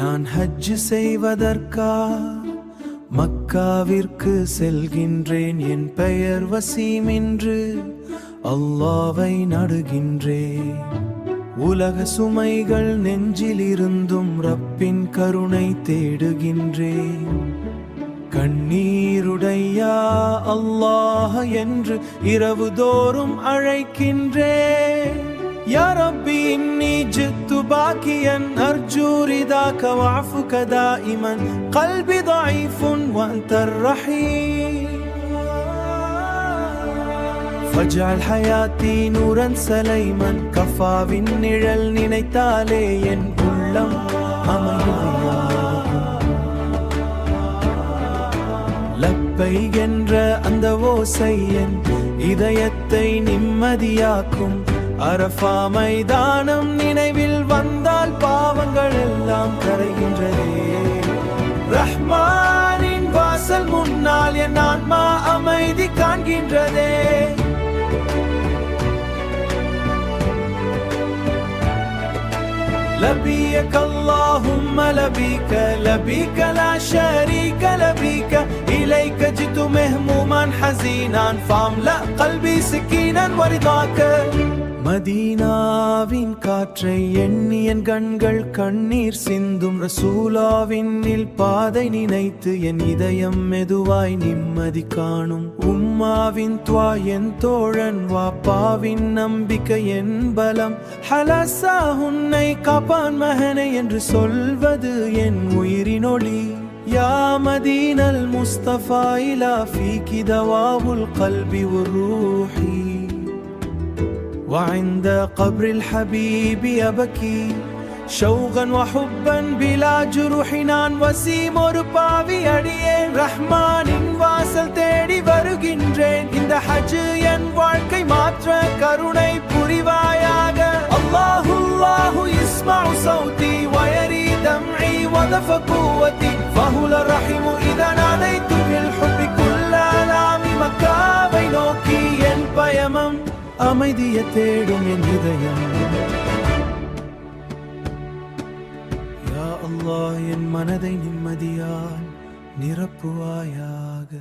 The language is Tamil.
நான் ஹஜ் செய்வதற்கா மக்காவிற்கு செல்கின்றேன். என் பெயர் வசீம் என்று அல்லாஹ்வை நாடுகின்றேன். உலக சுமைகள் நெஞ்சிலிருந்தும் ரப்பின் கருணை தேடுகின்றேன். கண்ணீருடையா அல்லாஹ் என்று இரவு தோறும் அழைக்கின்றேன். யா ரப்பி இன்னி ஜித்து பாக்கியன் அர்ஜூ ரிதாக வஅஃபுக தாயிமன் கல்பி ضعيفுன் வ அன்தர் ரஹீம் ஃபஜ்அல் ஹயாத்தி நூரன் சலைமன் கஃபாவின் நிழல் நினைத்தாலே என் உள்ளம் அமைதியா. லப்பை என்ற அந்த ஓசை என் இதயத்தை நிம்மதியாக்கும். அரஃபா மைதானம் நினைவில் வந்தால் பாவங்கள் எல்லாம் கரைகின்றதே. ரஹ்மானின் வாசல் முன்னால் என் ஆன்மா அமைதி காண்கின்றதே. لبيك اللهم لبيك لبيك لا شريك لبيك إليك جئت مهموما حزينا فاملأ قلبي سكينا ورضاك. மதீனாவின் காற்றை எண்ணி என் கண்கள் கண்ணீர் சிந்தும். ரசூலாவின் பாதை நினைத்து என் இதயம் மெதுவாய் நிம்மதி காணும். உம்மாவின் துவா என் தோழன், வாப்பாவின் நம்பிக்கை என் பலம். ஹலசா உன்னை காப்பான் மகனை என்று சொல்வது என் உயிரினொளி. யா மதீனல் முஸ்தபா இலா ஃபீகி தவாவுல் கல்பி வர்ரூஹி. وعند قبر الحبيب يبكي شوقا وحبا بلا جروح. நான் வசீம் ஒரு பாவி அடியேன். ரஹ்மானின் வாசல் தேடி வருகின்றேன். இந்த ஹஜ் என் வாழ்க்கை மாற்ற கருணை புரிவாயாக. அல்லாஹு அல்லாஹு இஸ்மஉ சௌதி வயரி தம்இ வதஃப குவதி ஃபஹுல் ரஹீம் இதா நாதைது பில் ஹுப்பி குல்லலாமி. மக்காவை நோக்கி என் பயமம் அமைதியை தேடும் என் இதயம். யா அல்லாஹ் என் மனதை நிம்மதியால் நிரப்புவாயாக.